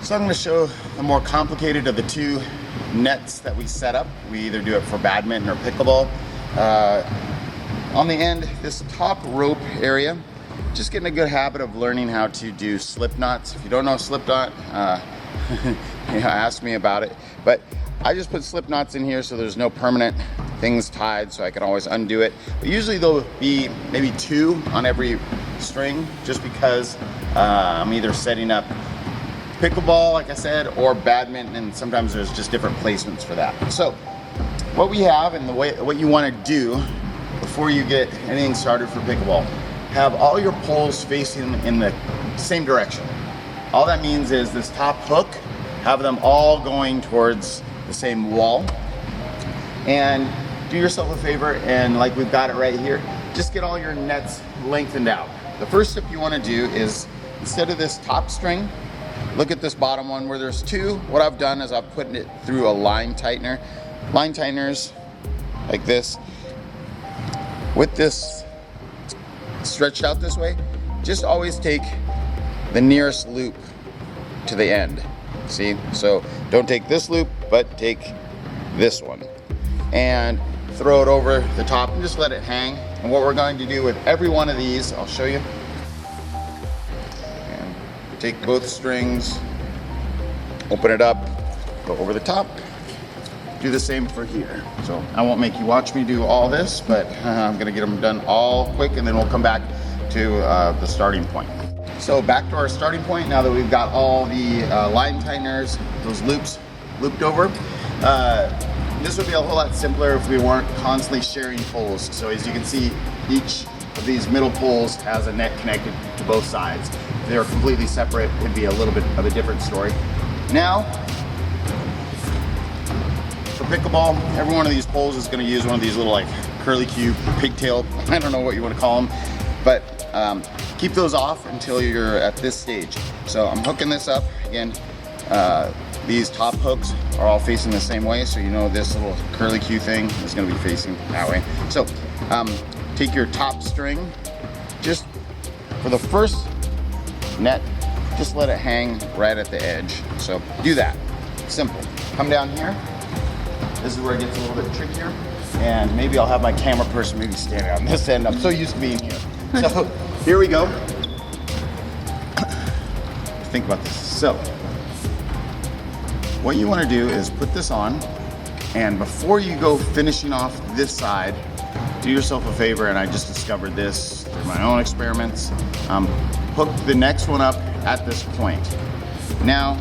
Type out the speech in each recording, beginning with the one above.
So I'm going to show the more complicated of the two nets that we set up. We either do it for badminton or pickleball. On the end, this top rope area, just getting a good habit of learning how to do slip knots. If you don't know slip knot, ask me about it. But I just put slip knots in here so there's no permanent things tied, so I can always undo it. But usually there'll be maybe 2 on every string, just because I'm either setting up pickleball, like I said, or badminton, and sometimes there's just different placements for that. So what we have, and what you want to do before you get anything started for pickleball, have all your poles facing in the same direction. All that means is this top hook, have them all going towards the same wall. And do yourself a favor, and like we've got it right here, just get all your nets lengthened out. The first step you want to do is, instead of this top string, look at this bottom one where there's 2. What I've done is I've put it through a line tightener. Line tighteners like this, with this stretched out this way, just always take the nearest loop to the end. See? So don't take this loop, but take this one. And throw it over the top and just let it hang. And what we're going to do with every one of these, I'll show you. And take both strings, open it up, go over the top. Do the same for here. So I won't make you watch me do all this, but I'm gonna get them done all quick, and then we'll come back to the starting point. So back to our starting point, now that we've got all the line tighteners, those loops looped over. This would be a whole lot simpler if we weren't constantly sharing poles. So as you can see, each of these middle poles has a net connected to both sides. If they were completely separate, it'd be a little bit of a different story. Now, for pickleball, every one of these poles is going to use one of these little like curly cue, pigtail, I don't know what you want to call them, but keep those off until you're at this stage. So I'm hooking this up again. These top hooks are all facing the same way, so you know this little curly cue thing is going to be facing that way. So take your top string, just for the first net, just let it hang right at the edge. So do that, simple. Come down here. This is where it gets a little bit trickier, and maybe I'll have my camera person maybe standing on this end. I'm so used to being here. So here we go. Think about this. So what you want to do is put this on, and before you go finishing off this side, do yourself a favor, and I just discovered this through my own experiments. Hook the next one up at this point. Now,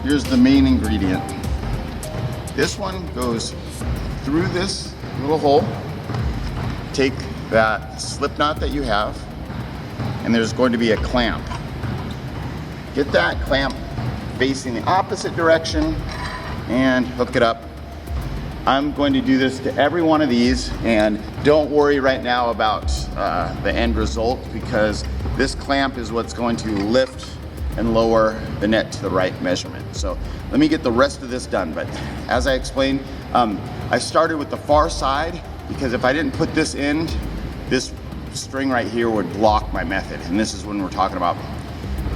here's the main ingredient. This one goes through this little hole. Take that slip knot that you have, and there's going to be a clamp. Get that clamp facing the opposite direction and hook it up. I'm going to do this to every one of these, and don't worry right now about the end result, because this clamp is what's going to lift and lower the net to the right measurement. So let me get the rest of this done. But as I explained, I started with the far side, because if I didn't put this in, this string right here would block my method. And this is when we're talking about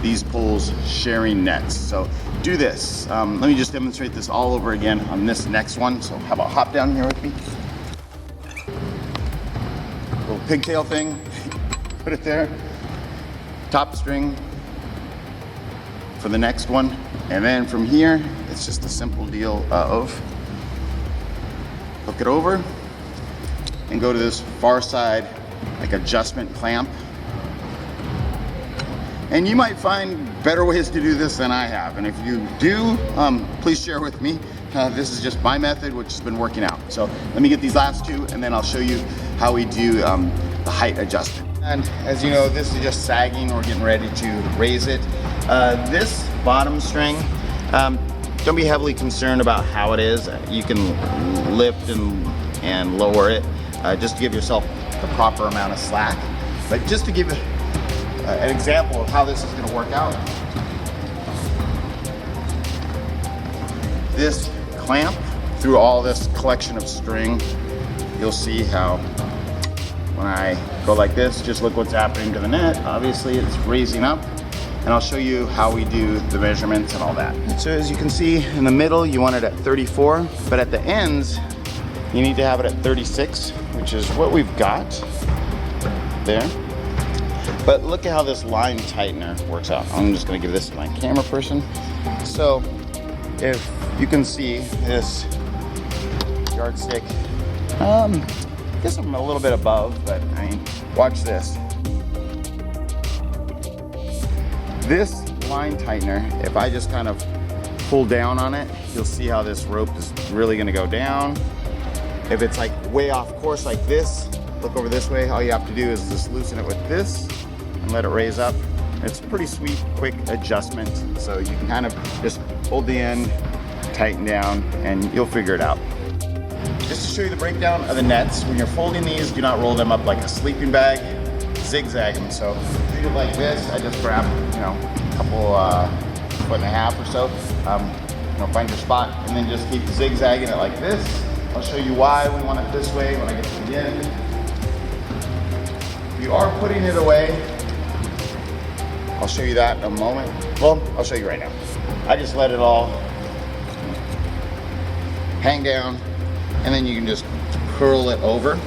these poles sharing nets. So do this. Let me just demonstrate this all over again on this next one. So how about hop down here with me? Little pigtail thing, put it there. Top string for the next one. And then from here, it's just a simple deal of hook it over and go to this far side, like adjustment clamp. And you might find better ways to do this than I have. And if you do, please share with me. This is just my method, which has been working out. So let me get these last 2, and then I'll show you how we do the height adjustment. And as you know, this is just sagging. We're getting ready to raise it. This bottom string, don't be heavily concerned about how it is. You can lift and lower it, just to give yourself the proper amount of slack. But just to give an example of how this is going to work out, this clamp through all this collection of string, you'll see how when I go like this, just look what's happening to the net. Obviously it's raising up, and I'll show you how we do the measurements and all that. So as you can see, in the middle, you want it at 34, but at the ends, you need to have it at 36, which is what we've got there. But look at how this line tightener works out. I'm just gonna give this to my camera person. So if you can see this yardstick, I guess I'm a little bit above, but I mean, watch this. This line tightener, if I just kind of pull down on it, you'll see how this rope is really gonna go down. If it's like way off course like this, look over this way, all you have to do is just loosen it with this and let it raise up. It's a pretty sweet, quick adjustment. So you can kind of just hold the end, tighten down, and you'll figure it out. Just to show you the breakdown of the nets, when you're folding these, do not roll them up like a sleeping bag, zigzag them. So treat it like this. I just grab, a couple foot and a half or so. Find your spot and then just keep zigzagging it like this. I'll show you why we want it this way when I get to the end. If you are putting it away, I'll show you that in a moment. Well, I'll show you right now. I just let it all hang down, and then you can just curl it over.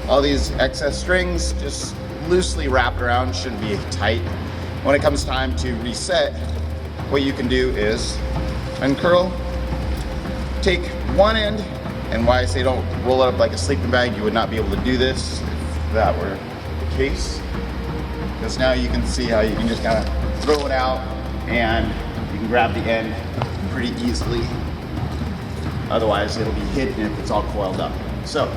All these excess strings just loosely wrapped around, shouldn't be tight. When it comes time to reset, what you can do is uncurl, take one end, and why I say don't roll it up like a sleeping bag, you would not be able to do this if that were the case. Because now you can see how you can just kind of throw it out and you can grab the end pretty easily. Otherwise it'll be hidden if it's all coiled up. So